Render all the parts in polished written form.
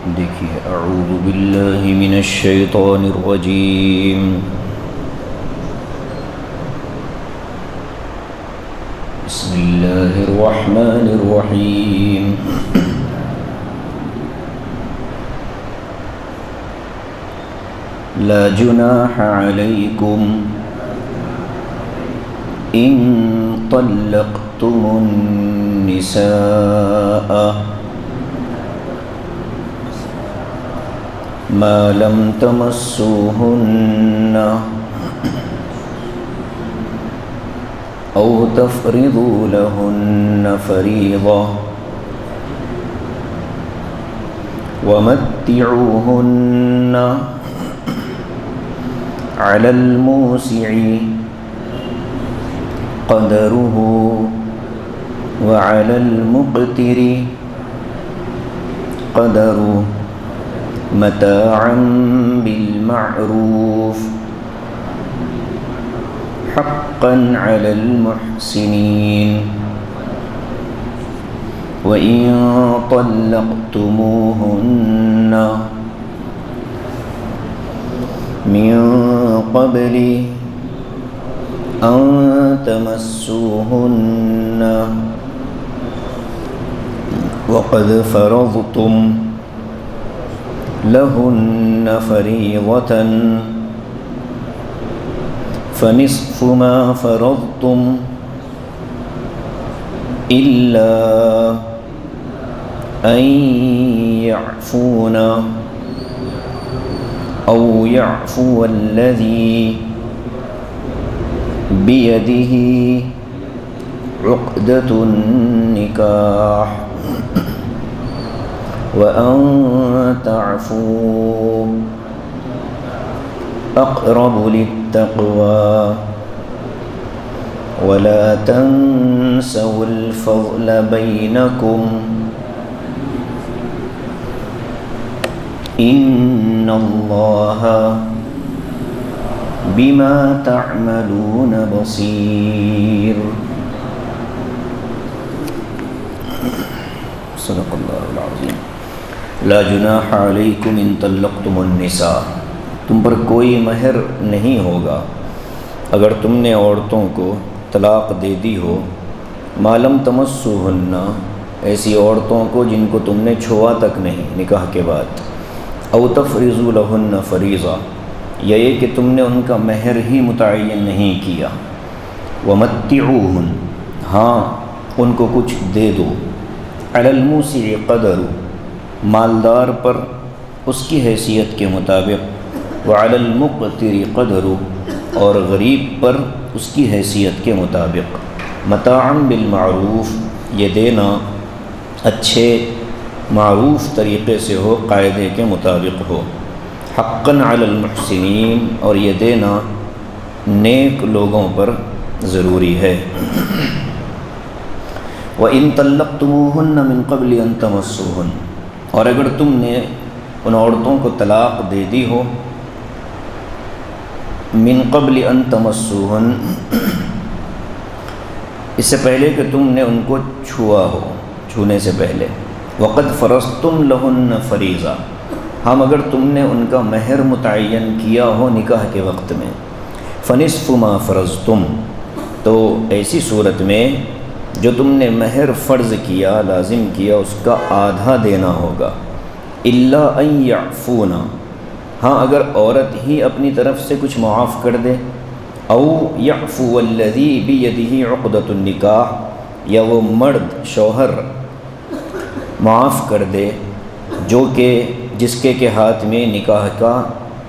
دیکھیے اعوذ باللہ من الشیطان الرجیم بسم اللہ الرحمن الرحیم لا جناح علیکم ان طلقتم النساء ما لم تمسوهن أو تفرضوا لهن فريضة ومتعوهن على الموسع قدره وعلى المقتر قدره متاعا بالمعروف حقا على المحسنين وإن طلقتموهن من قبل أن تمسوهن وقد فرضتم لهن فريضة فنصف ما فرضتم إلا أن يعفون أو يعفو الذي بيده عقدة النكاح وأن تعفوا أقرب للتقوى ولا تنسوا الفضل بينكم إن الله بما تعملون بصير صدق اللہ العظیم لا جناح علیکم ان طلقتم النساء تم پر کوئی مہر نہیں ہوگا اگر تم نے عورتوں کو طلاق دے دی ہو ما لم تمسوهن ایسی عورتوں کو جن کو تم نے چھوا تک نہیں نکاح کے بعد او تفرضوا لهن فریضہ یا یہ کہ تم نے ان کا مہر ہی متعین نہیں کیا ومتعوهن ہاں ان کو کچھ دے دو علی الموسع قدر مالدار پر اس کی حیثیت کے مطابق وعلی المقتر قدر اور غریب پر اس کی حیثیت کے مطابق متاعا بالمعروف یہ دینا اچھے معروف طریقے سے ہو قاعدے کے مطابق ہو حقا علی المحسنین اور یہ دینا نیک لوگوں پر ضروری ہے وَإِن طَلَّقْتُمُوهُنَّ مِن قَبْلِ أَن تَمَسُّوهُنَّ اور اگر تم نے ان عورتوں کو طلاق دے دی ہو من قبل ان تمسوهن اس سے پہلے کہ تم نے ان کو چھوا ہو چھونے سے پہلے وقد فرضتم لهن فریضہ ہم اگر تم نے ان کا مہر متعین کیا ہو نکاح کے وقت میں فنصف ما فرضتم تو ایسی صورت میں جو تم نے مہر فرض کیا لازم کیا اس کا آدھا دینا ہوگا الا ان یعفون ہاں اگر عورت ہی اپنی طرف سے کچھ معاف کر دے او یعفو الذی بیدہ عقدۃ النکاح یا وہ مرد شوہر معاف کر دے جو کہ جس کے ہاتھ میں نکاح کا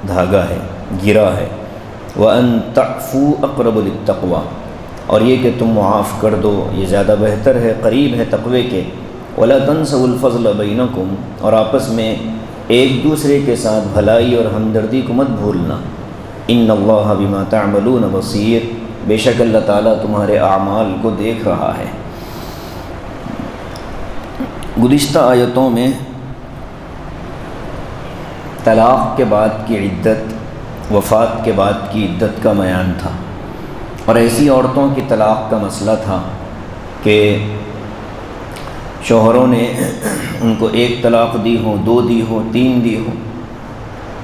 دھاگا ہے گرا ہے وَأَن تَعْفُوا أَقْرَبُ لِلتَّقْوَى اور یہ کہ تم معاف کر دو یہ زیادہ بہتر ہے قریب ہے تقوی کے وَلَا تَنْسَوُا الْفَضْلَ بَيْنَكُمْ اور آپس میں ایک دوسرے کے ساتھ بھلائی اور ہمدردی کو مت بھولنا ان اللہ بما تعملون بصیر بے شک اللہ تعالیٰ تمہارے اعمال کو دیکھ رہا ہے گزشتہ آیتوں میں طلاق کے بعد کی عدت وفات کے بعد کی عدت کا بیان تھا اور ایسی عورتوں کی طلاق کا مسئلہ تھا کہ شوہروں نے ان کو 1 طلاق دی ہو، 2 دی ہو، 3 دی ہو،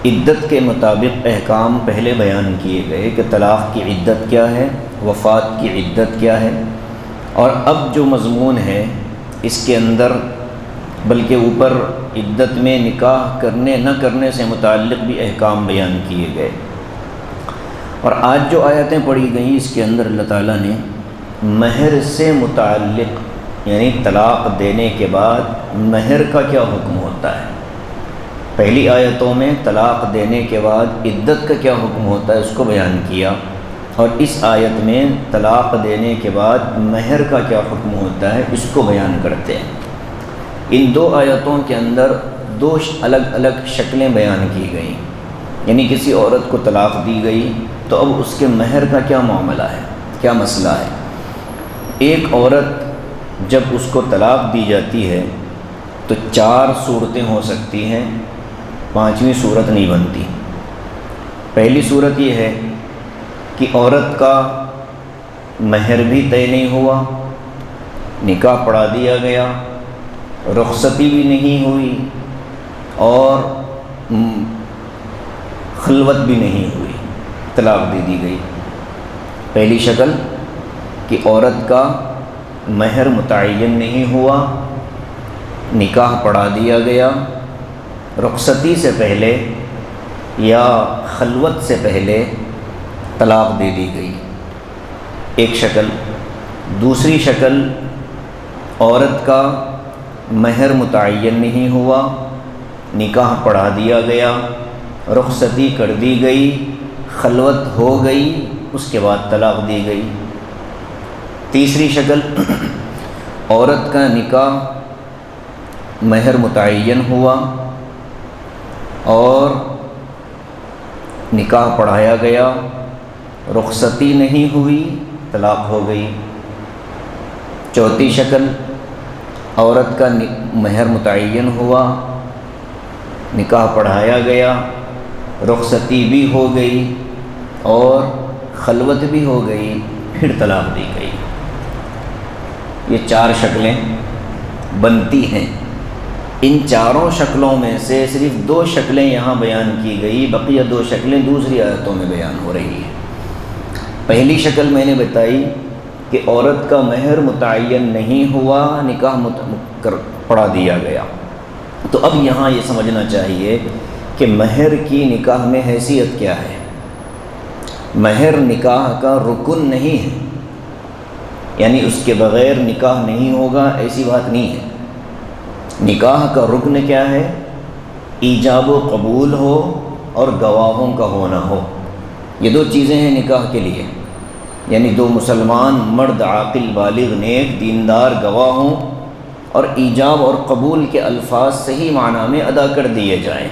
عدت کے مطابق احکام پہلے بیان کیے گئے کہ طلاق کی عدت کیا ہے، وفات کی عدت کیا ہے، اور اب جو مضمون ہے اس کے اندر بلکہ اوپر عدت میں نکاح کرنے نہ کرنے سے متعلق بھی احکام بیان کیے گئے۔ اور آج جو آیتیں پڑھی گئیں اس کے اندر اللہ تعالیٰ نے مہر سے متعلق، یعنی طلاق دینے کے بعد مہر کا کیا حکم ہوتا ہے، پہلی آیتوں میں طلاق دینے کے بعد عدت کا کیا حکم ہوتا ہے اس کو بیان کیا، اور اس آیت میں طلاق دینے کے بعد مہر کا کیا حکم ہوتا ہے اس کو بیان کرتے ہیں۔ ان 2 آیتوں کے اندر 2 الگ الگ شکلیں بیان کی گئیں، یعنی کسی عورت کو طلاق دی گئی تو اب اس کے مہر کا کیا معاملہ ہے، کیا مسئلہ ہے۔ ایک عورت جب اس کو طلاق دی جاتی ہے تو 4 صورتیں ہو سکتی ہیں، 5ویں صورت نہیں بنتی۔ پہلی صورت یہ ہے کہ عورت کا مہر بھی طے نہیں ہوا، نکاح پڑھا دیا گیا، رخصتی بھی نہیں ہوئی اور خلوت بھی نہیں ہوئی، طلاق دے دی گئی۔ پہلی شکل کہ عورت کا مہر متعین نہیں ہوا، نکاح پڑھا دیا گیا، رخصتی سے پہلے یا خلوت سے پہلے طلاق دے دی گئی، ایک شکل۔ دوسری شکل، عورت کا مہر متعین نہیں ہوا، نکاح پڑھا دیا گیا، رخصتی کر دی گئی، خلوت ہو گئی، اس کے بعد طلاق دی گئی۔ تیسری شکل، عورت کا نکاح مہر متعین ہوا اور نکاح پڑھایا گیا، رخصتی نہیں ہوئی، طلاق ہو گئی۔ چوتھی شکل، عورت کا مہر متعین ہوا، نکاح پڑھایا گیا، رخصتی بھی ہو گئی اور خلوت بھی ہو گئی، پھر طلاق دی گئی۔ یہ 4 شکلیں بنتی ہیں۔ ان 4 شکلوں میں سے صرف 2 شکلیں یہاں بیان کی گئی، بقیہ 2 شکلیں دوسری آیتوں میں بیان ہو رہی ہیں۔ پہلی شکل میں نے بتائی کہ عورت کا مہر متعین نہیں ہوا، نکاح پڑھا دیا گیا۔ تو اب یہاں یہ سمجھنا چاہیے کہ مہر کی نکاح میں حیثیت کیا ہے۔ مہر نکاح کا رکن نہیں ہے، یعنی اس کے بغیر نکاح نہیں ہوگا ایسی بات نہیں ہے۔ نکاح کا رکن کیا ہے؟ ایجاب و قبول ہو اور گواہوں کا ہونا ہو، یہ 2 چیزیں ہیں نکاح کے لیے، یعنی 2 مسلمان مرد عاقل بالغ نیک دیندار گواہ ہوں اور ایجاب اور قبول کے الفاظ صحیح معنی میں ادا کر دیے جائیں،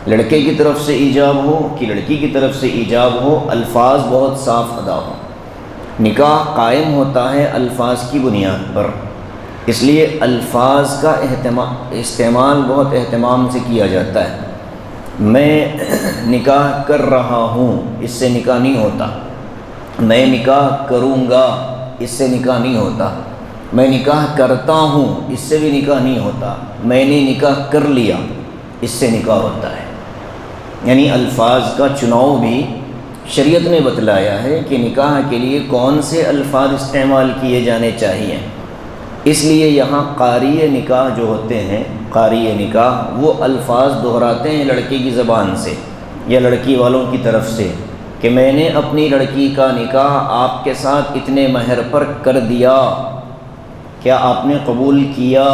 لڑکے کی طرف سے ایجاب ہو کہ لڑکی کی طرف سے ایجاب ہو، الفاظ بہت صاف ادا ہوں۔ نکاح قائم ہوتا ہے الفاظ کی بنیاد پر، اس لیے الفاظ کا استعمال بہت اہتمام سے کیا جاتا ہے۔ میں نکاح کر رہا ہوں، اس سے نکاح نہیں ہوتا۔ میں نکاح کروں گا، اس سے نکاح نہیں ہوتا۔ میں نکاح کرتا ہوں، اس سے بھی نکاح نہیں ہوتا۔ میں نے نکاح کر لیا، اس سے نکاح ہوتا ہے۔ یعنی الفاظ کا چناؤ بھی شریعت نے بتلایا ہے کہ نکاح کے لیے کون سے الفاظ استعمال کیے جانے چاہیے۔ اس لیے یہاں قاری نکاح جو ہوتے ہیں، قاری نکاح وہ الفاظ دہراتے ہیں لڑکی کی زبان سے یا لڑکی والوں کی طرف سے کہ میں نے اپنی لڑکی کا نکاح آپ کے ساتھ اتنے مہر پر کر دیا، کیا آپ نے قبول کیا؟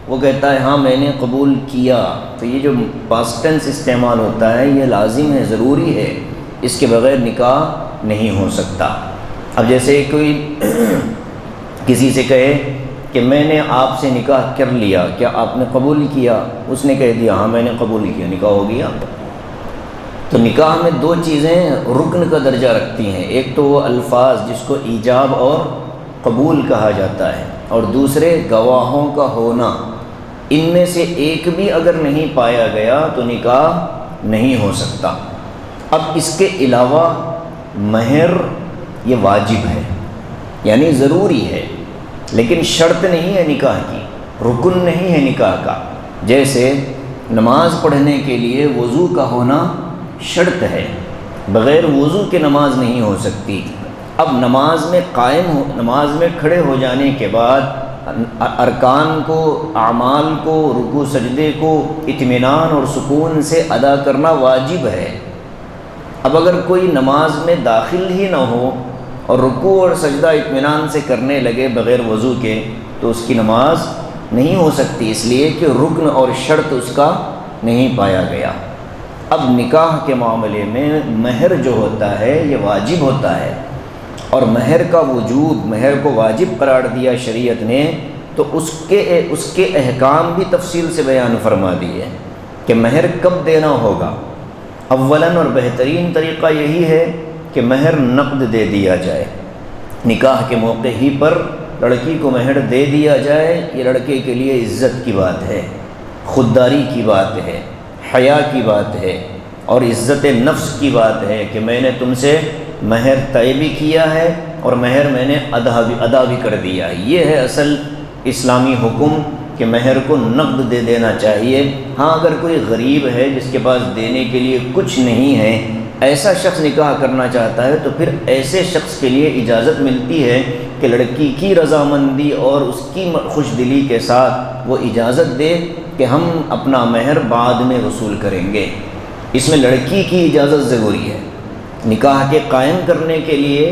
وہ کہتا ہے ہاں میں نے قبول کیا۔ تو یہ جو پاسٹ ٹینس استعمال ہوتا ہے یہ لازم ہے، ضروری ہے، اس کے بغیر نکاح نہیں ہو سکتا۔ اب جیسے کوئی کسی سے کہے کہ میں نے آپ سے نکاح کر لیا، کیا آپ نے قبول کیا؟ اس نے کہہ دیا ہاں میں نے قبول کیا، نکاح ہو گیا۔ تو نکاح میں 2 چیزیں رکن کا درجہ رکھتی ہیں، ایک تو وہ الفاظ جس کو ایجاب اور قبول کہا جاتا ہے، اور دوسرے گواہوں کا ہونا۔ ان میں سے ایک بھی اگر نہیں پایا گیا تو نکاح نہیں ہو سکتا۔ اب اس کے علاوہ مہر یہ واجب ہے، یعنی ضروری ہے، لیکن شرط نہیں ہے نکاح کی۔ رکن نہیں ہے نکاح کا۔ جیسے نماز پڑھنے کے لیے وضو کا ہونا شرط ہے، بغیر وضو کے نماز نہیں ہو سکتی۔ اب نماز میں نماز میں کھڑے ہو جانے کے بعد ارکان کو، اعمال کو، رکوع سجدے کو اطمینان اور سکون سے ادا کرنا واجب ہے۔ اب اگر کوئی نماز میں داخل ہی نہ ہو اور رکوع اور سجدہ اطمینان سے کرنے لگے بغیر وضو کے، تو اس کی نماز نہیں ہو سکتی، اس لیے کہ رکن اور شرط اس کا نہیں پایا گیا۔ اب نکاح کے معاملے میں مہر جو ہوتا ہے یہ واجب ہوتا ہے، اور مہر کا وجود، مہر کو واجب قرار دیا شریعت نے، تو اس کے احکام بھی تفصیل سے بیان فرما دیے کہ مہر کب دینا ہوگا۔ اولاً اور بہترین طریقہ یہی ہے کہ مہر نقد دے دیا جائے، نکاح کے موقع ہی پر لڑکی کو مہر دے دیا جائے۔ یہ لڑکے کے لیے عزت کی بات ہے، خودداری کی بات ہے، حیا کی بات ہے، اور عزت نفس کی بات ہے کہ میں نے تم سے مہر طے بھی کیا ہے اور مہر میں نے ادا بھی کر دیا۔ یہ ہے اصل اسلامی حکم کہ مہر کو نقد دے دینا چاہیے۔ ہاں اگر کوئی غریب ہے جس کے پاس دینے کے لیے کچھ نہیں ہے، ایسا شخص نکاح کرنا چاہتا ہے، تو پھر ایسے شخص کے لیے اجازت ملتی ہے کہ لڑکی کی رضامندی اور اس کی خوش دلی کے ساتھ وہ اجازت دے کہ ہم اپنا مہر بعد میں وصول کریں گے۔ اس میں لڑکی کی اجازت ضروری ہے۔ نکاح کے قائم کرنے کے لیے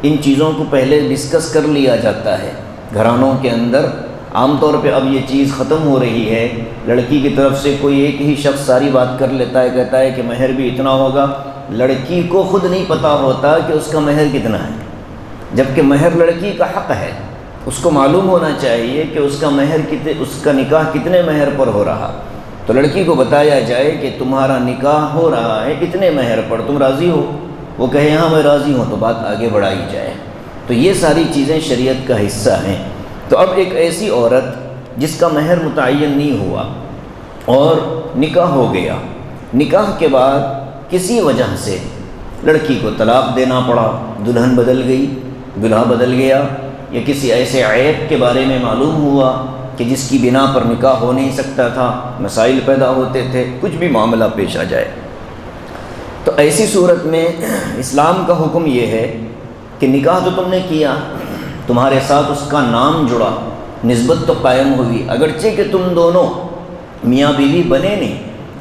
ان چیزوں کو پہلے ڈسکس کر لیا جاتا ہے گھرانوں کے اندر۔ عام طور پہ اب یہ چیز ختم ہو رہی ہے، لڑکی کی طرف سے کوئی ایک ہی شخص ساری بات کر لیتا ہے، کہتا ہے کہ مہر بھی اتنا ہوگا۔ لڑکی کو خود نہیں پتہ ہوتا کہ اس کا مہر کتنا ہے، جبکہ مہر لڑکی کا حق ہے۔ اس کو معلوم ہونا چاہیے کہ اس کا مہر اس کا نکاح کتنے مہر پر ہو رہا، تو لڑکی کو بتایا جائے کہ تمہارا نکاح ہو رہا ہے اتنے مہر پر، تم راضی ہو؟ وہ کہے ہاں میں راضی ہوں، تو بات آگے بڑھائی جائے۔ تو یہ ساری چیزیں شریعت کا حصہ ہیں۔ تو اب ایک ایسی عورت جس کا مہر متعین نہیں ہوا اور نکاح ہو گیا، نکاح کے بعد کسی وجہ سے لڑکی کو طلاق دینا پڑا، دلہن بدل گئی، دلہا بدل گیا، یا کسی ایسے عیب کے بارے میں معلوم ہوا کہ جس کی بنا پر نکاح ہو نہیں سکتا تھا، مسائل پیدا ہوتے تھے، کچھ بھی معاملہ پیش آ جائے، تو ایسی صورت میں اسلام کا حکم یہ ہے کہ نکاح تو تم نے کیا، تمہارے ساتھ اس کا نام جڑا، نسبت تو قائم ہوئی، اگرچہ کہ تم دونوں میاں بیوی بنے نہیں،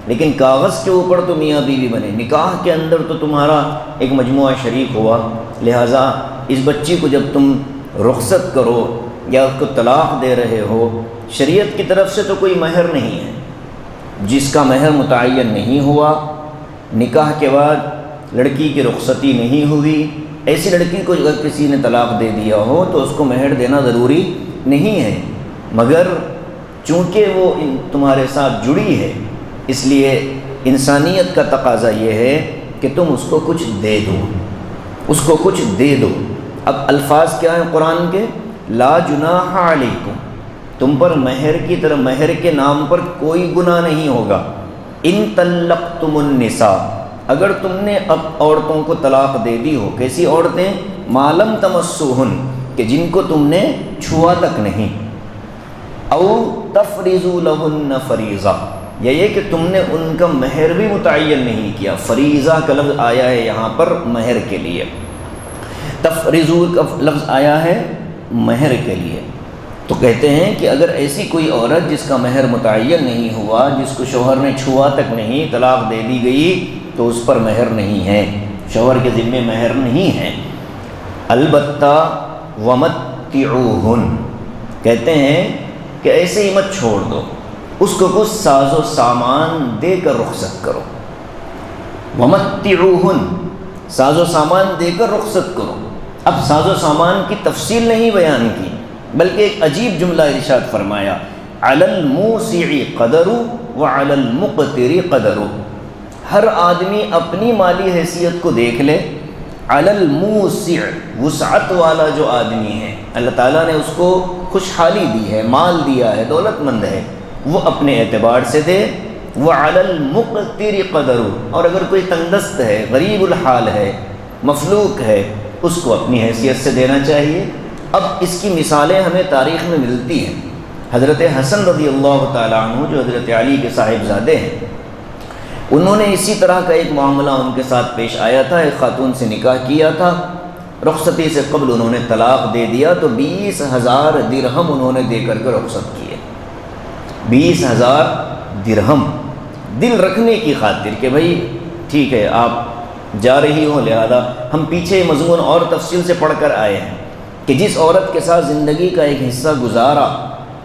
لیکن کاغذ کے اوپر تو میاں بیوی بنے، نکاح کے اندر تو تمہارا ایک مجموعہ شریک ہوا۔ لہٰذا اس بچی کو جب تم رخصت کرو یا اس کو طلاق دے رہے ہو، شریعت کی طرف سے تو کوئی مہر نہیں ہے، جس کا مہر متعین نہیں ہوا، نکاح کے بعد لڑکی کی رخصتی نہیں ہوئی، ایسی لڑکی کو اگر کسی نے طلاق دے دیا ہو تو اس کو مہر دینا ضروری نہیں ہے، مگر چونکہ وہ تمہارے ساتھ جڑی ہے، اس لیے انسانیت کا تقاضا یہ ہے کہ تم اس کو کچھ دے دو، اس کو کچھ دے دو۔ اب الفاظ کیا ہیں قرآن کے؟ لا جناح علیکم، تم پر مہر کی طرح، مہر کے نام پر کوئی گناہ نہیں ہوگا۔ ان طلقتم النساء، اگر تم نے اب عورتوں کو طلاق دے دی ہو، کیسی عورتیں؟ ما لم تمسوہن، کہ جن کو تم نے چھوا تک نہیں، او تفرضوا لہن فریضہ، یا یہ کہ تم نے ان کا مہر بھی متعین نہیں کیا۔ فریضہ کا لفظ آیا ہے یہاں پر مہر کے لیے، تفرضوا کا لفظ آیا ہے مہر کے لیے۔ تو کہتے ہیں کہ اگر ایسی کوئی عورت جس کا مہر متعین نہیں ہوا، جس کو شوہر نے چھوا تک نہیں، طلاق دے دی گئی، تو اس پر مہر نہیں ہے، شوہر کے ذمے مہر نہیں ہے۔ البتہ ومتعوہن، کہتے ہیں کہ ایسے ہی مت چھوڑ دو، اس کو کچھ ساز و سامان دے کر رخصت کرو۔ ومتعوہن، ساز و سامان دے کر رخصت کرو۔ اب ساز و سامان کی تفصیل نہیں بیان کی، بلکہ ایک عجیب جملہ ارشاد فرمایا، علی الموسع قدر وعلی المقتر قدر، ہر آدمی اپنی مالی حیثیت کو دیکھ لے۔ علی الموسع، وسعت والا جو آدمی ہے، اللہ تعالیٰ نے اس کو خوشحالی دی ہے، مال دیا ہے، دولت مند ہے، وہ اپنے اعتبار سے دے۔ وعلی المقتر قدر، اور اگر کوئی تنگدست ہے، غریب الحال ہے، مفلوک ہے، اس کو اپنی حیثیت سے دینا چاہیے۔ اب اس کی مثالیں ہمیں تاریخ میں ملتی ہیں۔ حضرت حسن رضی اللہ تعالیٰ عنہ جو حضرت علی کے صاحبزادے ہیں، انہوں نے اسی طرح کا ایک معاملہ ان کے ساتھ پیش آیا تھا۔ ایک خاتون سے نکاح کیا تھا، رخصتی سے قبل انہوں نے طلاق دے دیا تو 20,000 درہم انہوں نے دے کر کے رخصت کیے۔ 20,000 درہم دل رکھنے کی خاطر کہ بھائی ٹھیک ہے آپ جا رہی ہو، لہذا ہم پیچھے مضمون اور تفصیل سے پڑھ کر آئے ہیں کہ جس عورت کے ساتھ زندگی کا ایک حصہ گزارا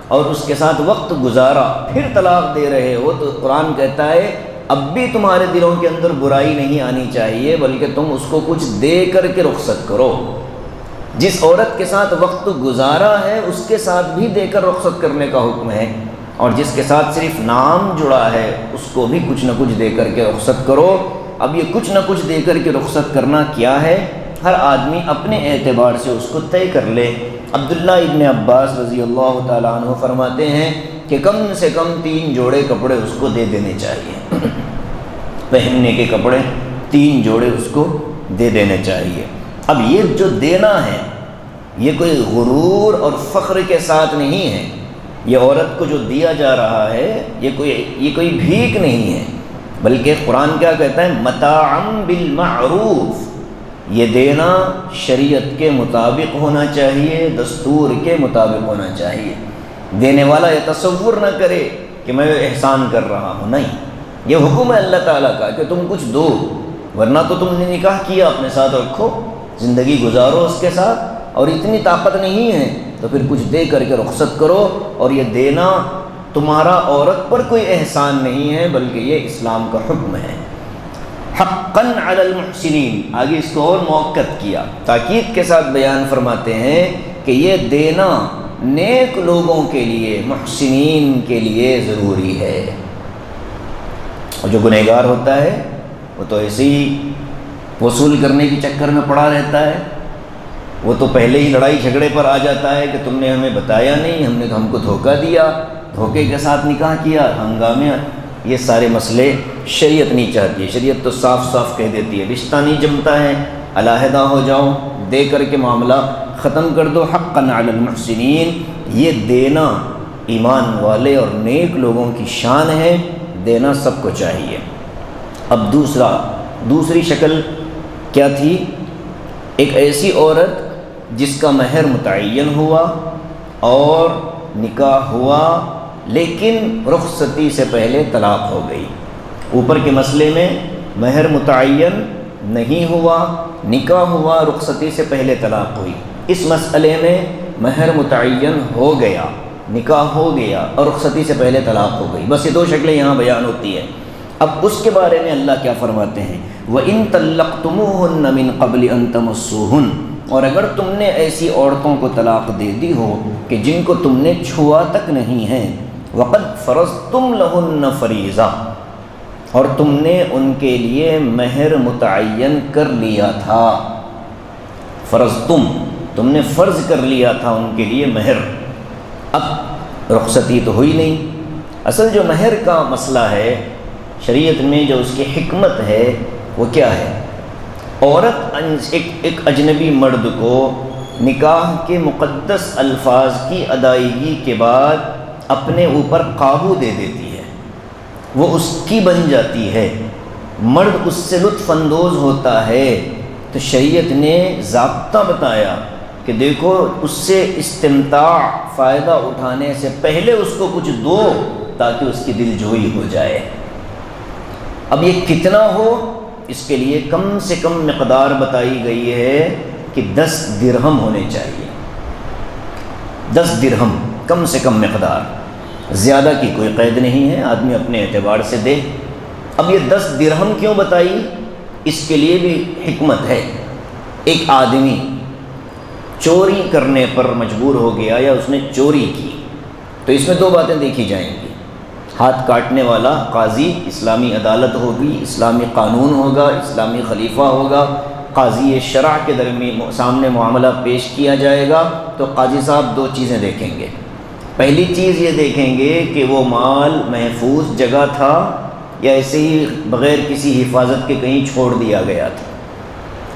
اور اس کے ساتھ وقت گزارا پھر طلاق دے رہے ہو، تو قرآن کہتا ہے اب بھی تمہارے دلوں کے اندر برائی نہیں آنی چاہیے، بلکہ تم اس کو کچھ دے کر کے رخصت کرو۔ جس عورت کے ساتھ وقت گزارا ہے اس کے ساتھ بھی دے کر رخصت کرنے کا حکم ہے، اور جس کے ساتھ صرف نام جڑا ہے اس کو بھی کچھ نہ کچھ دے کر کے رخصت کرو۔ اب یہ کچھ نہ کچھ دے کر کے رخصت کرنا کیا ہے، ہر آدمی اپنے اعتبار سے اس کو طے کر لے۔ عبداللہ ابن عباس رضی اللہ تعالیٰ عنہ فرماتے ہیں کہ کم سے کم 3 جوڑے کپڑے اس کو دے دینے چاہیے، پہننے کے کپڑے 3 جوڑے اس کو دے دینے چاہیے۔ اب یہ جو دینا ہے یہ کوئی غرور اور فخر کے ساتھ نہیں ہے، یہ عورت کو جو دیا جا رہا ہے یہ کوئی بھیک نہیں ہے، بلکہ قرآن کیا کہتا ہے، متاعا بالمعروف، یہ دینا شریعت کے مطابق ہونا چاہیے، دستور کے مطابق ہونا چاہیے۔ دینے والا یہ تصور نہ کرے کہ میں احسان کر رہا ہوں، نہیں، یہ حکم ہے اللہ تعالیٰ کا کہ تم کچھ دو، ورنہ تو تم نے نکاح کیا اپنے ساتھ رکھو، زندگی گزارو اس کے ساتھ، اور اتنی طاقت نہیں ہے تو پھر کچھ دے کر کے رخصت کرو۔ اور یہ دینا تمہارا عورت پر کوئی احسان نہیں ہے، بلکہ یہ اسلام کا حکم ہے۔ حقاً علی المحسنین، آگے اس کو اور موقت کیا، تاکید کے ساتھ بیان فرماتے ہیں کہ یہ دینا نیک لوگوں کے لیے، محسنین کے لیے ضروری ہے۔ اور جو گنہگار ہوتا ہے وہ تو ایسے ہی وصول کرنے کے چکر میں پڑا رہتا ہے، وہ تو پہلے ہی لڑائی جھگڑے پر آ جاتا ہے کہ تم نے ہمیں بتایا نہیں، ہم کو دھوکہ دیا، دھوکے کے ساتھ نکاح کیا، ہنگامے۔ یہ سارے مسئلے شریعت نہیں چاہتی ہے، شریعت تو صاف صاف کہہ دیتی ہے رشتہ نہیں جمتا ہے، علیحدہ ہو جاؤ، دے کر کے معاملہ ختم کر دو۔ حقاً علی المحسنین، یہ دینا ایمان والے اور نیک لوگوں کی شان ہے، دینا سب کو چاہیے۔ اب دوسری شکل کیا تھی؟ ایک ایسی عورت جس کا مہر متعین ہوا اور نکاح ہوا لیکن رخصتی سے پہلے طلاق ہو گئی۔ اوپر کے مسئلے میں مہر متعین نہیں ہوا، نکاح ہوا، رخصتی سے پہلے طلاق ہوئی۔ اس مسئلے میں مہر متعین ہو گیا، نکاح ہو گیا اور رخصتی سے پہلے طلاق ہو گئی، بس یہ 2 شکلیں یہاں بیان ہوتی ہیں۔ اب اس کے بارے میں اللہ کیا فرماتے ہیں، وَإِن طَلَّقْتُمُوهُنَّ مِن قَبْلِ أَن تَمَسُّوهُنَّ، اور اگر تم نے ایسی عورتوں کو طلاق دے دی ہو کہ جن کو تم نے چھوا تک نہیں ہے، وَقَدْ فَرَضْتُمْ لَهُنَّ فَرِيضَةً، اور تم نے ان کے لیے مہر متعین کر لیا تھا، فرضتم، تم نے فرض کر لیا تھا ان کے لیے مہر۔ اب رخصتی تو ہوئی نہیں۔ اصل جو مہر کا مسئلہ ہے شریعت میں، جو اس کی حکمت ہے وہ کیا ہے، عورت ایک اجنبی مرد کو نکاح کے مقدس الفاظ کی ادائیگی کے بعد اپنے اوپر قابو دے دیتی ہے، وہ اس کی بن جاتی ہے، مرد اس سے لطف اندوز ہوتا ہے، تو شریعت نے ضابطہ بتایا کہ دیکھو اس سے استمتاع، فائدہ اٹھانے سے پہلے اس کو کچھ دو تاکہ اس کی دل جوئی ہو جائے۔ اب یہ کتنا ہو، اس کے لیے کم سے کم مقدار بتائی گئی ہے کہ 10 درہم ہونے چاہیے، 10 درہم کم سے کم مقدار، زیادہ کی کوئی قید نہیں ہے، آدمی اپنے اعتبار سے دے۔ اب یہ 10 درہم کیوں بتائی، اس کے لیے بھی حکمت ہے۔ ایک آدمی چوری کرنے پر مجبور ہو گیا یا اس نے چوری کی، تو اس میں 2 باتیں دیکھی جائیں گی۔ ہاتھ کاٹنے والا قاضی، اسلامی عدالت ہوگی، اسلامی قانون ہوگا، اسلامی خلیفہ ہوگا، قاضی شرع کے سامنے معاملہ پیش کیا جائے گا، تو قاضی صاحب 2 چیزیں دیکھیں گے۔ پہلی چیز یہ دیکھیں گے کہ وہ مال محفوظ جگہ تھا یا ایسے ہی بغیر کسی حفاظت کے کہیں چھوڑ دیا گیا تھا۔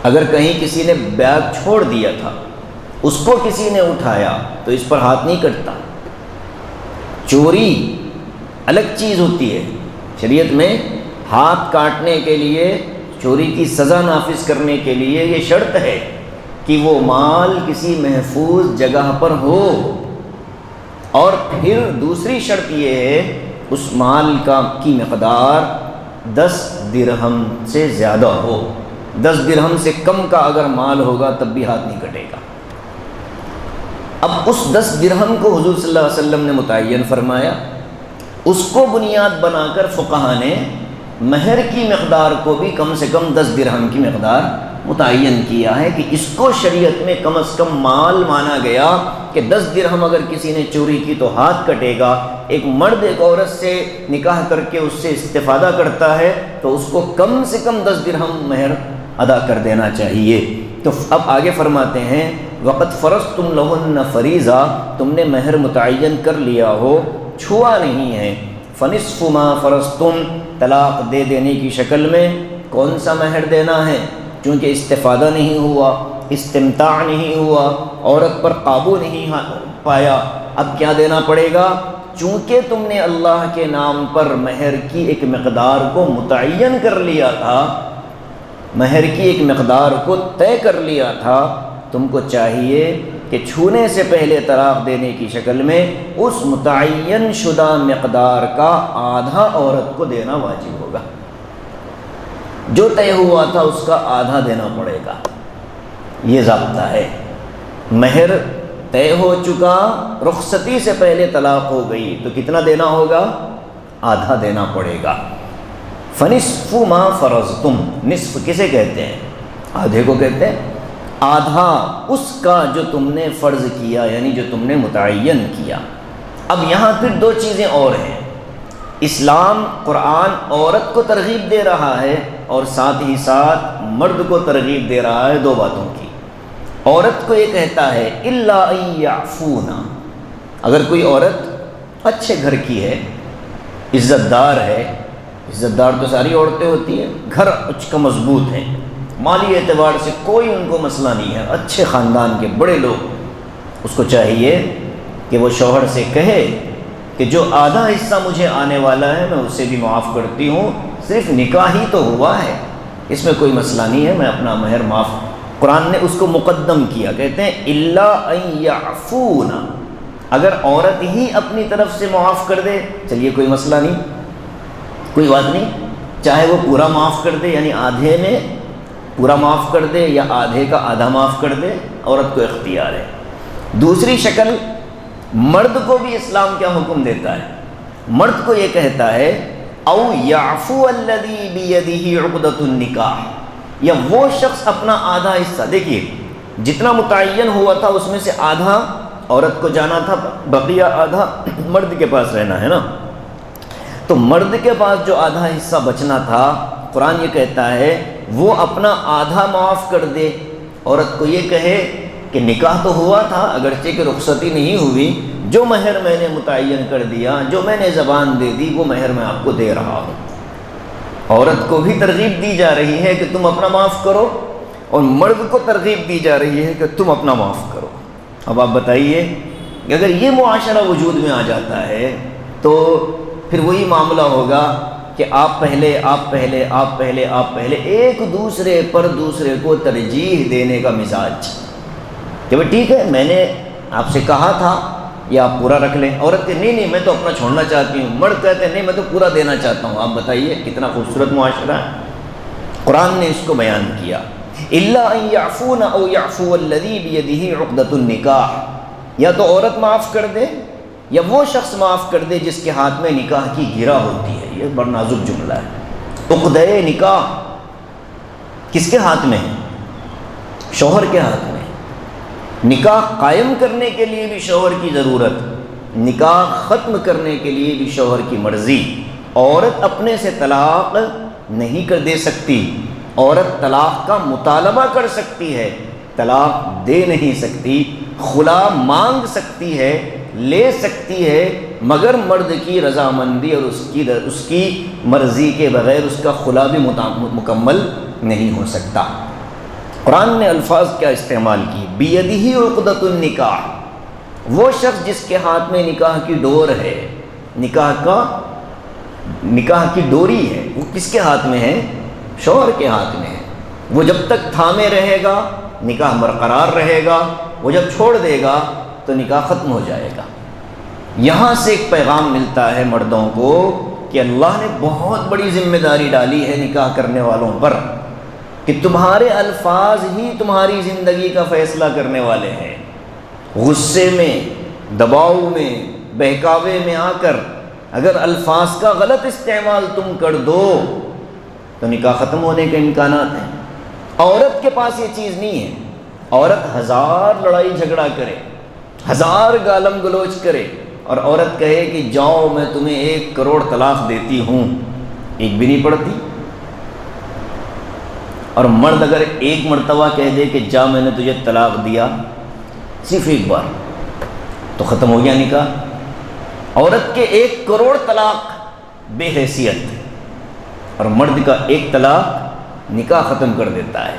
اگر کہیں کسی نے بیگ چھوڑ دیا تھا، اس کو کسی نے اٹھایا تو اس پر ہاتھ نہیں کٹتا، چوری الگ چیز ہوتی ہے، شریعت میں ہاتھ کاٹنے کے لیے، چوری کی سزا نافذ کرنے کے لیے یہ شرط ہے کہ وہ مال کسی محفوظ جگہ پر ہو، اور پھر دوسری شرط یہ ہے اس مال کی مقدار 10 درہم سے زیادہ ہو۔ 10 درہم سے کم کا اگر مال ہوگا تب بھی ہاتھ نہیں کٹے گا۔ اب اس 10 درہم کو حضور صلی اللہ علیہ وسلم نے متعین فرمایا، اس کو بنیاد بنا کر فقہا نے مہر کی مقدار کو بھی کم سے کم 10 درہم کی مقدار متعین کیا ہے کہ اس کو شریعت میں کم از کم مال مانا گیا کہ 10 درہم اگر کسی نے چوری کی تو ہاتھ کٹے گا۔ ایک مرد ایک عورت سے نکاح کر کے اس سے استفادہ کرتا ہے تو اس کو کم سے کم 10 درہم مہر ادا کر دینا چاہیے۔ تو اب آگے فرماتے ہیں وقت فرضتم لہن فریضہ، تم نے مہر متعین کر لیا ہو، چھوا نہیں ہے، فنصف ما فرضتم، طلاق دے دینے کی شکل میں۔ کون سا مہر دینا ہے؟ چونکہ استفادہ نہیں ہوا، استمتاع نہیں ہوا، عورت پر قابو نہیں پایا، اب کیا دینا پڑے گا؟ چونکہ تم نے اللہ کے نام پر مہر کی ایک مقدار کو متعین کر لیا تھا، مہر کی ایک مقدار کو طے کر لیا تھا، تم کو چاہیے کہ چھونے سے پہلے طلاق دینے کی شکل میں اس متعین شدہ مقدار کا آدھا عورت کو دینا واجب ہوگا۔ جو طے ہوا تھا اس کا آدھا دینا پڑے گا، یہ ضابطہ ہے۔ مہر طے ہو چکا، رخصتی سے پہلے طلاق ہو گئی تو کتنا دینا ہوگا؟ آدھا دینا پڑے گا۔ فنصف ما فرضتم، نصف کسے کہتے ہیں؟ آدھے کو کہتے ہیں۔ آدھا اس کا جو تم نے فرض کیا، یعنی جو تم نے متعین کیا۔ اب یہاں پھر دو چیزیں اور ہیں۔ اسلام، قرآن عورت کو ترغیب دے رہا ہے اور ساتھ ہی ساتھ مرد کو ترغیب دے رہا ہے دو باتوں کی۔ عورت کو یہ کہتا ہے الا ان یعفونا، اگر کوئی عورت اچھے گھر کی ہے، عزت دار ہے، عزت دار تو ساری عورتیں ہوتی ہیں، گھر اس کا مضبوط ہے، مالی اعتبار سے کوئی ان کو مسئلہ نہیں ہے، اچھے خاندان کے بڑے لوگ، اس کو چاہیے کہ وہ شوہر سے کہے کہ جو آدھا حصہ مجھے آنے والا ہے میں اسے بھی معاف کرتی ہوں، صرف نکاح ہی تو ہوا ہے، اس میں کوئی مسئلہ نہیں ہے، میں اپنا مہر معاف۔ قرآن نے اس کو مقدم کیا، کہتے ہیں الا ان یعفونا، اگر عورت ہی اپنی طرف سے معاف کر دے چلیے کوئی مسئلہ نہیں، کوئی بات نہیں، چاہے وہ پورا معاف کر دے یعنی آدھے میں پورا معاف کر دے یا آدھے کا آدھا معاف کر دے، عورت کو اختیار ہے۔ دوسری شکل، مرد کو بھی اسلام کیا حکم دیتا ہے؟ مرد کو یہ کہتا ہے او یعفو الذی بیدہ عقدۃ النکاح، یا وہ شخص اپنا آدھا حصہ، دیکھیے جتنا متعین ہوا تھا اس میں سے آدھا عورت کو جانا تھا، بقیہ آدھا مرد کے پاس رہنا ہے نا، تو مرد کے پاس جو آدھا حصہ بچنا تھا، قرآن یہ کہتا ہے وہ اپنا آدھا معاف کر دے، عورت کو یہ کہے کہ نکاح تو ہوا تھا اگرچہ کہ رخصتی نہیں ہوئی، جو مہر میں نے متعین کر دیا، جو میں نے زبان دے دی، وہ مہر میں آپ کو دے رہا ہوں۔ عورت کو بھی ترغیب دی جا رہی ہے کہ تم اپنا معاف کرو، اور مرد کو ترغیب دی جا رہی ہے کہ تم اپنا معاف کرو۔ اب آپ بتائیے کہ اگر یہ معاشرہ وجود میں آ جاتا ہے تو پھر وہی معاملہ ہوگا کہ آپ پہلے آپ پہلے آپ پہلے آپ پہلے، ایک دوسرے پر دوسرے کو ترجیح دینے کا مزاج کہ بھائی ٹھیک ہے میں نے آپ سے کہا تھا یہ آپ پورا رکھ لیں، عورت کہ نہیں میں تو اپنا چھوڑنا چاہتی ہوں، مرد کہتے ہیں نہیں میں تو پورا دینا چاہتا ہوں۔ آپ بتائیے کتنا خوبصورت معاشرہ ہے۔ قرآن نے اس کو بیان کیا الا ان یعفون او یعفو الذی بیدہ عقدۃ النکاح، یا تو عورت معاف کر دے یا وہ شخص معاف کر دے جس کے ہاتھ میں نکاح کی گرہ ہوتی ہے۔ یہ بڑا نازک جملہ ہے۔ عقدۂ نکاح کس کے ہاتھ میں ہے؟ شوہر کے ہاتھ میں۔ نکاح قائم کرنے کے لیے بھی شوہر کی ضرورت، نکاح ختم کرنے کے لیے بھی شوہر کی مرضی۔ عورت اپنے سے طلاق نہیں کر دے سکتی، عورت طلاق کا مطالبہ کر سکتی ہے، طلاق دے نہیں سکتی، خلا مانگ سکتی ہے، لے سکتی ہے، مگر مرد کی رضامندی اور اس کی مرضی کے بغیر اس کا خلا بھی مکمل نہیں ہو سکتا۔ قرآن نے الفاظ کیا استعمال کی؟ بیدہ عقدۃ النکاح، وہ شخص جس کے ہاتھ میں نکاح کی ڈور ہے، نکاح کی ڈوری ہے وہ کس کے ہاتھ میں ہے؟ شوہر کے ہاتھ میں ہے۔ وہ جب تک تھامے رہے گا نکاح برقرار رہے گا، وہ جب چھوڑ دے گا تو نکاح ختم ہو جائے گا۔ یہاں سے ایک پیغام ملتا ہے مردوں کو کہ اللہ نے بہت بڑی ذمہ داری ڈالی ہے نکاح کرنے والوں پر، کہ تمہارے الفاظ ہی تمہاری زندگی کا فیصلہ کرنے والے ہیں۔ غصے میں، دباؤ میں، بہکاوے میں آ کر اگر الفاظ کا غلط استعمال تم کر دو تو نکاح ختم ہونے کے امکانات ہیں۔ عورت کے پاس یہ چیز نہیں ہے۔ عورت ہزار لڑائی جھگڑا کرے، ہزار گالم گلوچ کرے، اور عورت کہے کہ جاؤ میں تمہیں 1 کروڑ طلاق دیتی ہوں، ایک بھی نہیں پڑتی۔ اور مرد اگر ایک مرتبہ کہہ دے کہ جا میں نے تجھے طلاق دیا، صرف ایک بار، تو ختم ہو گیا نکاح۔ عورت کے 1 کروڑ طلاق بے حیثیت، اور مرد کا 1 طلاق نکاح ختم کر دیتا ہے۔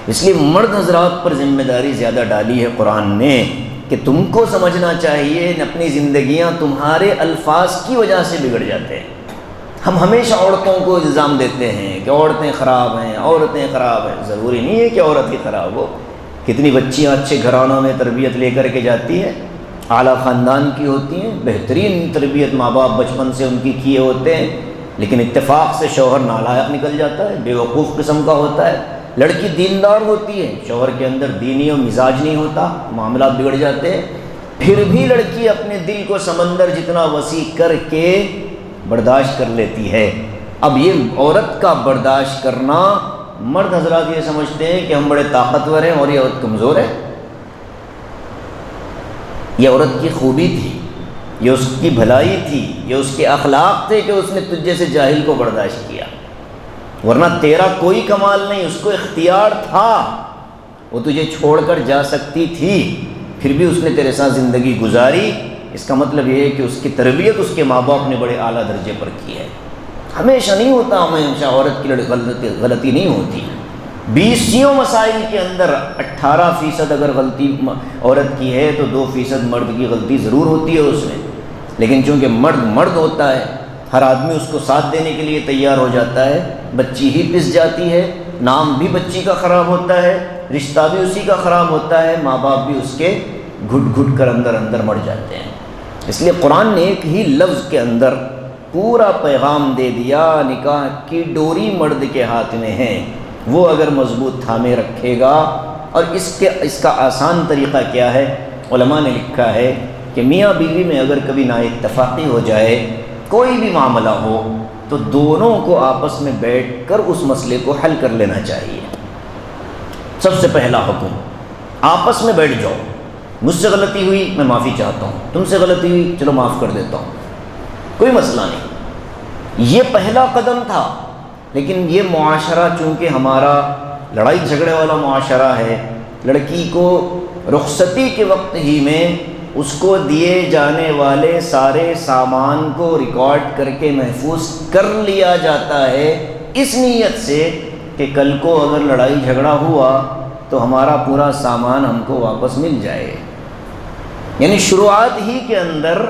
اس لیے مرد حضرات پر ذمہ داری زیادہ ڈالی ہے قرآن نے کہ تم کو سمجھنا چاہیے اپنی زندگیاں تمہارے الفاظ کی وجہ سے بگڑ جاتے ہیں۔ ہم ہمیشہ عورتوں کو الزام دیتے ہیں کہ عورتیں خراب ہیں، عورتیں خراب ہیں۔ ضروری نہیں ہے کہ عورت ہی خراب ہو۔ کتنی بچیاں اچھے گھرانوں میں تربیت لے کر کے جاتی ہیں، اعلیٰ خاندان کی ہوتی ہیں، بہترین تربیت ماں باپ بچپن سے ان کی کیے ہوتے ہیں، لیکن اتفاق سے شوہر نالائق نکل جاتا ہے، بیوقوف قسم کا ہوتا ہے۔ لڑکی دیندار ہوتی ہے، شوہر کے اندر دینی و مزاج نہیں ہوتا، معاملات بگڑ جاتے ہیں۔ پھر بھی لڑکی اپنے دل کو سمندر جتنا وسیع کر کے برداشت کر لیتی ہے۔ اب یہ عورت کا برداشت کرنا، مرد حضرات یہ سمجھتے ہیں کہ ہم بڑے طاقتور ہیں اور یہ عورت کمزور ہے۔ یہ عورت کی خوبی تھی، یہ اس کی بھلائی تھی، یہ اس کے اخلاق تھے کہ اس نے تجھ جیسے جاہل کو برداشت کیا، ورنہ تیرا کوئی کمال نہیں، اس کو اختیار تھا، وہ تجھے چھوڑ کر جا سکتی تھی، پھر بھی اس نے تیرے ساتھ زندگی گزاری۔ اس کا مطلب یہ ہے کہ اس کی تربیت اس کے ماں باپ نے بڑے اعلیٰ درجے پر کی ہے۔ ہمیشہ نہیں ہوتا، ہمیشہ عورت کی غلطی نہیں ہوتی۔ 20 مسائل کے اندر 18% اگر غلطی عورت کی ہے تو 2% مرد کی غلطی ضرور ہوتی ہے اس میں، لیکن چونکہ مرد ہوتا ہے، ہر آدمی اس کو ساتھ دینے کے لیے تیار ہو جاتا ہے، بچی ہی پس جاتی ہے، نام بھی بچی کا خراب ہوتا ہے، رشتہ بھی اسی کا خراب ہوتا ہے، ماں باپ بھی اس کے گھٹ گھٹ کر اندر مر جاتے ہیں۔ اس لیے قرآن نے ایک ہی لفظ کے اندر پورا پیغام دے دیا، نکاح کی ڈوری مرد کے ہاتھ میں ہے، وہ اگر مضبوط تھامے رکھے گا۔ اور اس کا آسان طریقہ کیا ہے؟ علماء نے لکھا ہے کہ میاں بیوی میں اگر کبھی نااتفاقی ہو جائے، کوئی بھی معاملہ ہو، تو دونوں کو آپس میں بیٹھ کر اس مسئلے کو حل کر لینا چاہیے۔ سب سے پہلا حکم، آپس میں بیٹھ جاؤ، مجھ سے غلطی ہوئی میں معافی چاہتا ہوں، تم سے غلطی ہوئی چلو معاف کر دیتا ہوں، کوئی مسئلہ نہیں۔ یہ پہلا قدم تھا، لیکن یہ معاشرہ چونکہ ہمارا لڑائی جھگڑے والا معاشرہ ہے، لڑکی کو رخصتی کے وقت ہی میں اس کو دیے جانے والے سارے سامان کو ریکارڈ کر کے محفوظ کر لیا جاتا ہے، اس نیت سے کہ کل کو اگر لڑائی جھگڑا ہوا تو ہمارا پورا سامان ہم کو واپس مل جائے۔ یعنی شروعات ہی کے اندر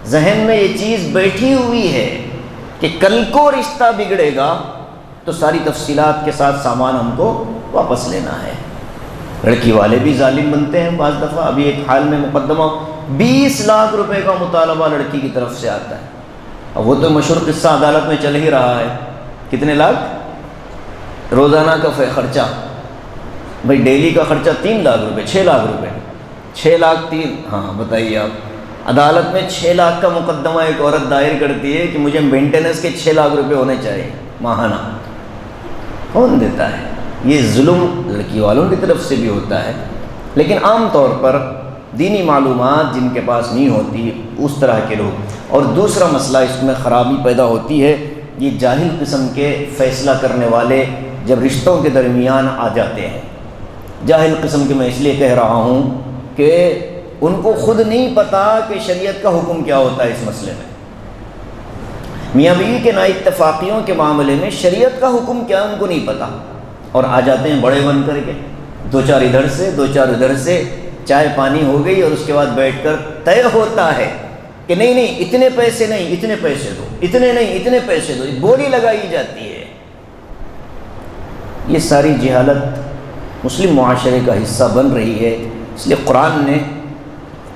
ذہن میں یہ چیز بیٹھی ہوئی ہے کہ کل کو رشتہ بگڑے گا تو ساری تفصیلات کے ساتھ سامان ہم کو واپس لینا ہے۔ لڑکی والے بھی ظالم بنتے ہیں بعض دفعہ۔ ابھی ایک حال میں مقدمہ 20 لاکھ روپے کا مطالبہ لڑکی کی طرف سے آتا ہے، اب وہ تو مشہور قصہ عدالت میں چل ہی رہا ہے، کتنے لاکھ روزانہ کا خرچہ، بھائی ڈیلی کا خرچہ 3 لاکھ روپے، 6 لاکھ روپے، 6 لاکھ 3، ہاں بتائیے آپ، عدالت میں 6 لاکھ کا مقدمہ ایک عورت دائر کرتی ہے کہ مجھے مینٹیننس کے 6 لاکھ روپے ہونے چاہیے ماہانہ۔ کون دیتا ہے؟ یہ ظلم لڑکی والوں کی طرف سے بھی ہوتا ہے، لیکن عام طور پر دینی معلومات جن کے پاس نہیں ہوتی اس طرح کے لوگ۔ اور دوسرا مسئلہ اس میں خرابی پیدا ہوتی ہے، یہ جاہل قسم کے فیصلہ کرنے والے جب رشتوں کے درمیان آ جاتے ہیں، جاہل قسم کے میں اس لیے کہہ رہا ہوں کہ ان کو خود نہیں پتہ کہ شریعت کا حکم کیا ہوتا ہے اس مسئلے میں۔ میاں بیوی کے نااتفاقیوں کے معاملے میں شریعت کا حکم کیا ان کو نہیں پتہ، اور آ جاتے ہیں بڑے بن کر کے، 2-4 ادھر سے 2-4 ادھر سے، چائے پانی ہو گئی، اور اس کے بعد بیٹھ کر طے ہوتا ہے کہ نہیں نہیں اتنے پیسے نہیں اتنے پیسے دو، اتنے نہیں اتنے پیسے دو، بولی لگائی جاتی ہے۔ یہ ساری جہالت مسلم معاشرے کا حصہ بن رہی ہے۔ اس لیے قرآن نے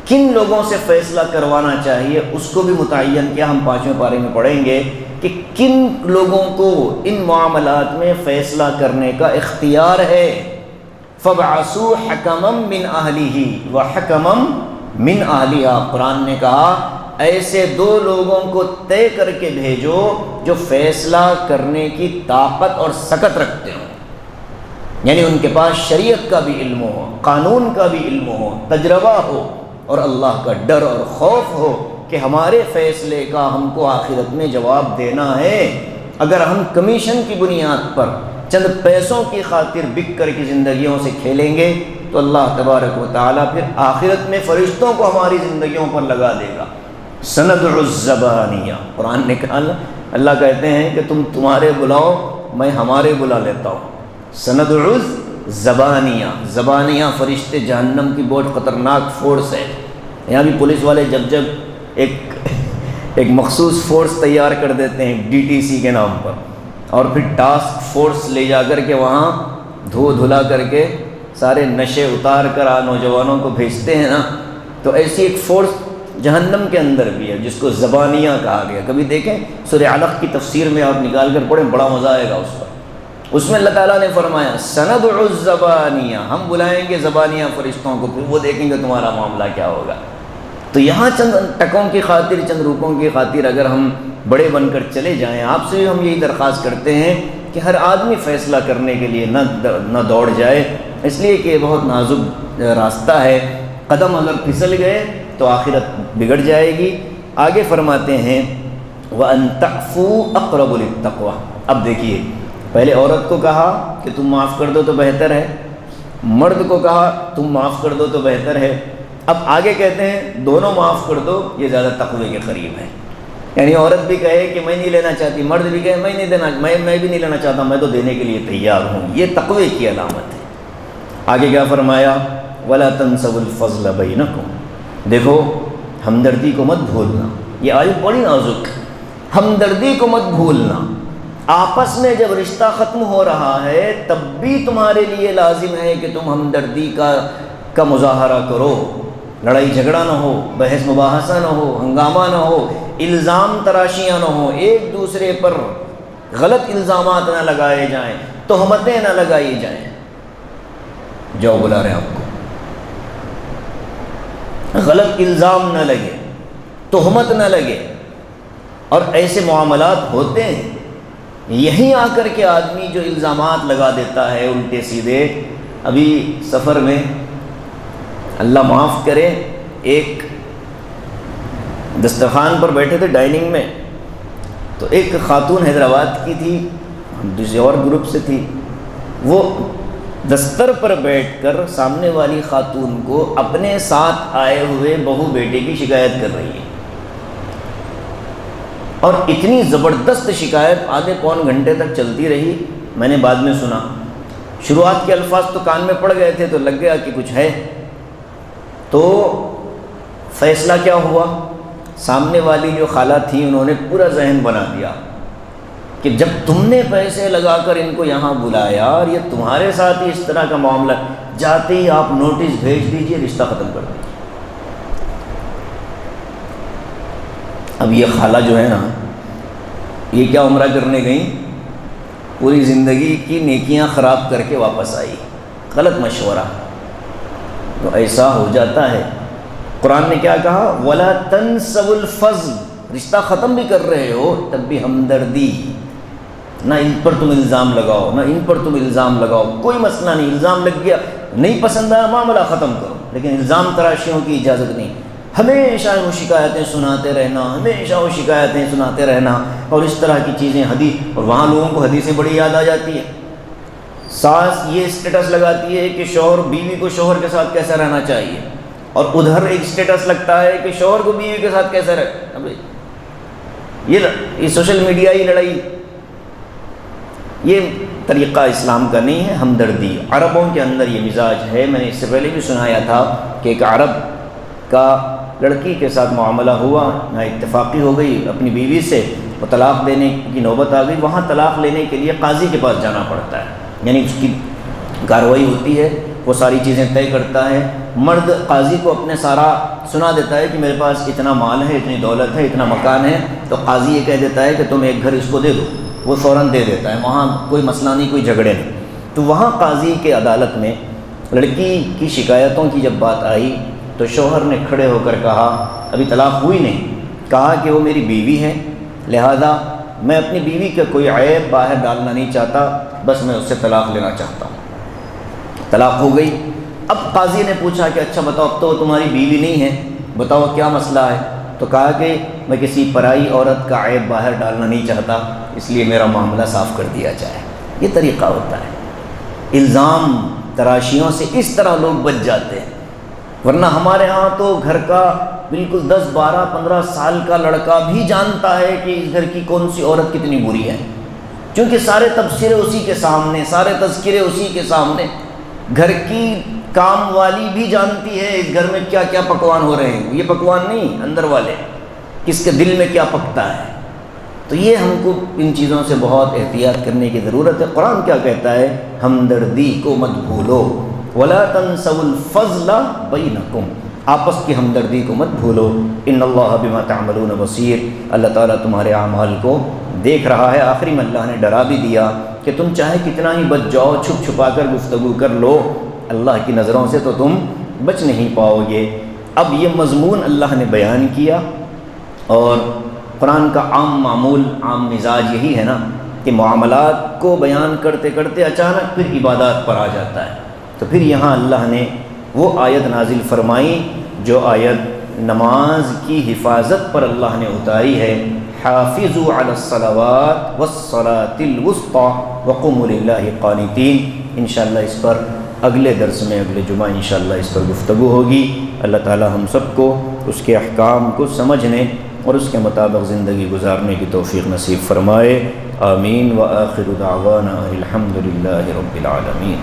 کن لوگوں سے فیصلہ کروانا چاہیے اس کو بھی متعین کیا۔ ہم 5ویں پارے میں پڑھیں گے کہ کن لوگوں کو ان معاملات میں فیصلہ کرنے کا اختیار ہے۔ فَبْعَثُوا حَكَمًا مِّنْ أَهْلِهِ وَحَكَمًا مِّنْ أَهْلِهَا، قرآن نے کہا ایسے 2 لوگوں کو طے کر کے بھیجو جو فیصلہ کرنے کی طاقت اور سکت رکھتے ہوں، یعنی ان کے پاس شریعت کا بھی علم ہو، قانون کا بھی علم ہو، تجربہ ہو، اور اللہ کا ڈر اور خوف ہو کہ ہمارے فیصلے کا ہم کو آخرت میں جواب دینا ہے۔ اگر ہم کمیشن کی بنیاد پر چند پیسوں کی خاطر بک کر کی زندگیوں سے کھیلیں گے تو اللہ تبارک و تعالیٰ پھر آخرت میں فرشتوں کو ہماری زندگیوں پر لگا دے گا۔ سندع الزبانیہ، قرآن نے کہا، اللہ کہتے ہیں کہ تم تمہارے بلاؤ میں ہمارے بلا لیتا ہوں۔ سندع الزبانیہ، زبانیہ فرشتے جہنم کی بہت خطرناک فورس ہے۔ یہاں بھی پولیس والے جب ایک مخصوص فورس تیار کر دیتے ہیں DTC کے نام پر، اور پھر ٹاسک فورس لے جا کر کے وہاں دھلا کر کے سارے نشے اتار کر نوجوانوں کو بھیجتے ہیں نا، تو ایسی ایک فورس جہنم کے اندر بھی ہے جس کو زبانیہ کہا گیا۔ کبھی دیکھیں سورہ علق کی تفسیر میں آپ نکال کر پڑھیں، بڑا مزہ آئے گا اس پر۔ اس میں اللہ تعالیٰ نے فرمایا سندع الزبانیہ، ہم بلائیں گے زبانیہ فرشتوں کو، پھر وہ دیکھیں گے تمہارا معاملہ کیا ہوگا۔ تو یہاں چند ٹکوں کی خاطر، چند روپوں کی خاطر اگر ہم بڑے بن کر چلے جائیں، آپ سے بھی ہم یہی درخواست کرتے ہیں کہ ہر آدمی فیصلہ کرنے کے لیے نہ دوڑ جائے، اس لیے کہ بہت نازک راستہ ہے، قدم اگر پھسل گئے تو آخرت بگڑ جائے گی۔ آگے فرماتے ہیں وَأَن تَعْفُوا أَقْرَبُ لِلتَّقْوَىٰ۔ اب دیکھیے، پہلے عورت کو کہا کہ تم معاف کر دو تو بہتر ہے، مرد کو کہا تم معاف کر دو تو بہتر ہے، اب آگے کہتے ہیں دونوں معاف کر دو، یہ زیادہ تقوی کے قریب ہے۔ یعنی عورت بھی کہے کہ میں نہیں لینا چاہتی، مرد بھی کہے میں نہیں دینا، میں بھی نہیں لینا چاہتا، میں تو دینے کے لیے تیار ہوں، یہ تقوی کی علامت ہے۔ آگے کیا فرمایا وَلَا تَنْسَوُا الْفَضْلَ بَيْنَكُمْ، دیکھو ہمدردی کو مت بھولنا، یہ آیت بڑی نازک، ہمدردی کو مت بھولنا۔ آپس میں جب رشتہ ختم ہو رہا ہے تب بھی تمہارے لیے لازم ہے کہ تم ہمدردی کا مظاہرہ کرو، لڑائی جھگڑا نہ ہو، بحث مباحثہ نہ ہو، ہنگامہ نہ ہو، الزام تراشیاں نہ ہو، ایک دوسرے پر غلط الزامات نہ لگائے جائیں، تہمتیں نہ لگائی جائیں۔ جو بلا رہے ہیں آپ کو، غلط الزام نہ لگے، تہمت نہ لگے، اور ایسے معاملات ہوتے ہیں۔ یہیں آ کر کے آدمی جو الزامات لگا دیتا ہے الٹے سیدھے۔ ابھی سفر میں اللہ معاف کرے، ایک دسترخوان پر بیٹھے تھے ڈائننگ میں، تو ایک خاتون حیدرآباد کی تھی، کسی اور گروپ سے تھی، وہ دستر پر بیٹھ کر سامنے والی خاتون کو اپنے ساتھ آئے ہوئے بہو بیٹے کی شکایت کر رہی ہے، اور اتنی زبردست شکایت آدھے پون گھنٹے تک چلتی رہی۔ میں نے بعد میں سنا، شروعات کے الفاظ تو کان میں پڑ گئے تھے تو لگ گیا کہ کچھ ہے، تو فیصلہ کیا ہوا، سامنے والی جو خالہ تھی انہوں نے پورا ذہن بنا دیا کہ جب تم نے پیسے لگا کر ان کو یہاں بلایا اور یہ تمہارے ساتھ ہی اس طرح کا معاملہ، جاتے ہی آپ نوٹس بھیج دیجئے، رشتہ ختم کر دیجیے۔ اب یہ خالہ جو ہے نا، یہ کیا عمرہ کرنے گئیں، پوری زندگی کی نیکیاں خراب کر کے واپس آئی، غلط مشورہ، تو ایسا ہو جاتا ہے۔ قرآن نے کیا کہا وَلَا تَنْسَوُا الْفَضْلَ، رشتہ ختم بھی کر رہے ہو تب بھی ہمدردی، نہ ان پر تم الزام لگاؤ، نہ ان پر تم الزام لگاؤ، کوئی مسئلہ نہیں، الزام لگ گیا، نہیں پسند آیا معاملہ ختم کرو، لیکن الزام تراشیوں کی اجازت نہیں۔ ہمیشہ وہ شکایتیں سناتے رہنا، ہمیشہ وہ شکایتیں سناتے رہنا، اور اس طرح کی چیزیں حدیث، اور وہاں لوگوں کو حدیثیں بڑی یاد آ جاتی ہے۔ ساس یہ اسٹیٹس لگاتی ہے کہ شوہر بیوی کو شوہر کے ساتھ کیسا رہنا چاہیے، اور ادھر ایک اسٹیٹس لگتا ہے کہ شوہر کو بیوی کے ساتھ کیسا رہنا۔ یہ سوشل میڈیا کی لڑائی، یہ طریقہ اسلام کا نہیں ہے۔ ہمدردی عربوں کے اندر یہ مزاج ہے۔ میں نے اس سے پہلے بھی سنایا تھا کہ ایک عرب کا لڑکی کے ساتھ معاملہ ہوا، نہ اتفاقی ہو گئی اپنی بیوی سے، وہ طلاق دینے کی نوبت آ گئی، وہاں طلاق لینے کے لیے قاضی کے پاس جانا پڑتا ہے، یعنی اس کی کارروائی ہوتی ہے، وہ ساری چیزیں طے کرتا ہے۔ مرد قاضی کو اپنے سارا سنا دیتا ہے کہ میرے پاس اتنا مال ہے، اتنی دولت ہے، اتنا مکان ہے، تو قاضی یہ کہہ دیتا ہے کہ تم ایک گھر اس کو دے دو، وہ فوراً دے دیتا ہے، وہاں کوئی مسئلہ نہیں، کوئی جھگڑے نہیں۔ تو وہاں قاضی کے عدالت میں لڑکی کی شکایتوں کی جب بات آئی تو شوہر نے کھڑے ہو کر کہا، ابھی طلاق ہوئی نہیں، کہا کہ وہ میری بیوی ہے، لہذا میں اپنی بیوی کا کوئی عیب باہر ڈالنا نہیں چاہتا، بس میں اس سے طلاق لینا چاہتا ہوں۔ طلاق ہو گئی۔ اب قاضی نے پوچھا کہ اچھا بتاؤ، اب تو تمہاری بیوی نہیں ہے، بتاؤ کیا مسئلہ ہے؟ تو کہا کہ میں کسی پرائی عورت کا عیب باہر ڈالنا نہیں چاہتا، اس لیے میرا معاملہ صاف کر دیا جائے۔ یہ طریقہ ہوتا ہے، الزام تراشیوں سے اس طرح لوگ بچ جاتے ہیں، ورنہ ہمارے ہاں تو گھر کا بالکل 10 12 15 سال کا لڑکا بھی جانتا ہے کہ اس گھر کی کون سی عورت کتنی بری ہے، کیونکہ سارے تبصرے اسی کے سامنے، سارے تذکرے اسی کے سامنے۔ گھر کی کام والی بھی جانتی ہے اس گھر میں کیا کیا پکوان ہو رہے ہیں، یہ پکوان نہیں، اندر والے کس کے دل میں کیا پکتا ہے۔ تو یہ ہم کو ان چیزوں سے بہت احتیاط کرنے کی ضرورت ہے۔ قرآن کیا کہتا ہے؟ ہمدردی کو مت بھولو، ولا تنسوا الفضل بینکم، آپس کی ہمدردی کو مت بھولو، ان اللہ بما تعملون بصیر، اللہ تعالیٰ تمہارے اعمال کو دیکھ رہا ہے۔ آخری میں اللہ نے ڈرا بھی دیا کہ تم چاہے کتنا ہی بچ جاؤ، چھپ چھپا کر گفتگو کر لو، اللہ کی نظروں سے تو تم بچ نہیں پاؤ گے۔ اب یہ مضمون اللہ نے بیان کیا، اور قرآن کا عام معمول، عام مزاج یہی ہے نا کہ معاملات کو بیان کرتے کرتے اچانک پھر عبادات پر آ جاتا ہے۔ تو پھر یہاں اللہ نے وہ آیت نازل فرمائی جو آیت نماز کی حفاظت پر اللہ نے اتاری ہے، حافظوا علی الصلوات والصلاة الوسطی وقوموا للہ قانتین۔ انشاءاللہ اس پر اگلے درس میں، اگلے جمعہ انشاءاللہ اس پر گفتگو ہوگی۔ اللہ تعالی ہم سب کو اس کے احکام کو سمجھنے اور اس کے مطابق زندگی گزارنے کی توفیق نصیب فرمائے، آمین۔ وآخر دعوانا الحمد للہ رب العالمین۔